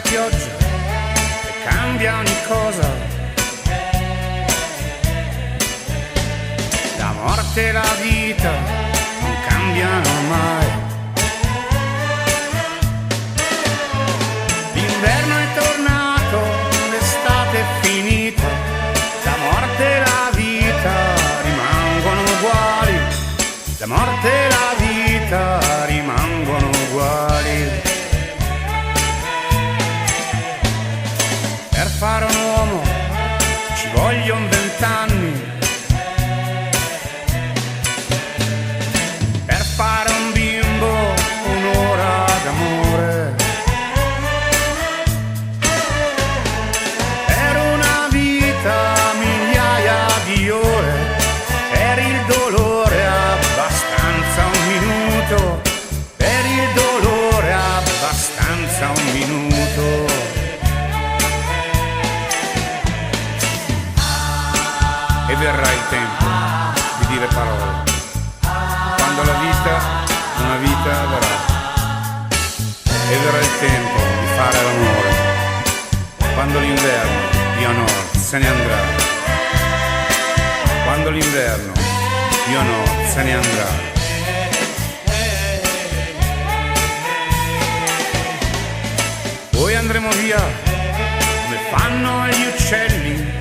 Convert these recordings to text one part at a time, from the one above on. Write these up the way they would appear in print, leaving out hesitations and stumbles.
pioggia e cambia ogni cosa. La morte e la vita non cambiano mai. L'inverno è tornato, l'estate è finita, la morte e la vita rimangono uguali, la morte e la vita rimangono uguali. Per fare un uomo ci vogliono 20 anni, per fare un bimbo un'ora d'amore, per una vita migliaia di ore, per il dolore abbastanza un minuto, per il dolore abbastanza un minuto. E verrà il tempo di dire parole, quando la vita una vita darà. E verrà il tempo di fare l'amore, quando l'inverno io nord se ne andrà. Quando l'inverno io nord se ne andrà. Poi andremo via come fanno gli uccelli,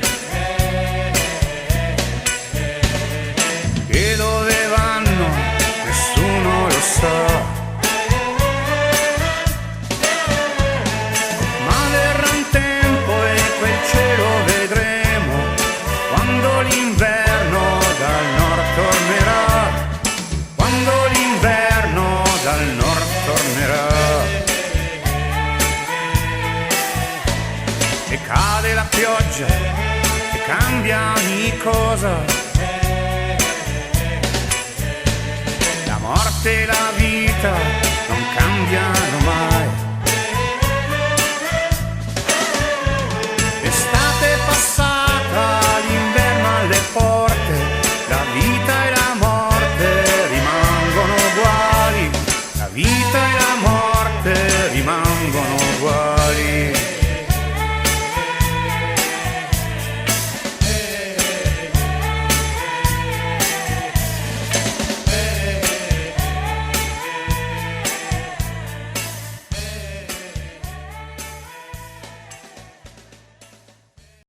e dove vanno nessuno lo sa. Ma verrà un tempo e quel cielo vedremo, quando l'inverno dal nord tornerà, quando l'inverno dal nord tornerà. E cade la pioggia e cambia ogni cosa. La morte e la vita non cambiano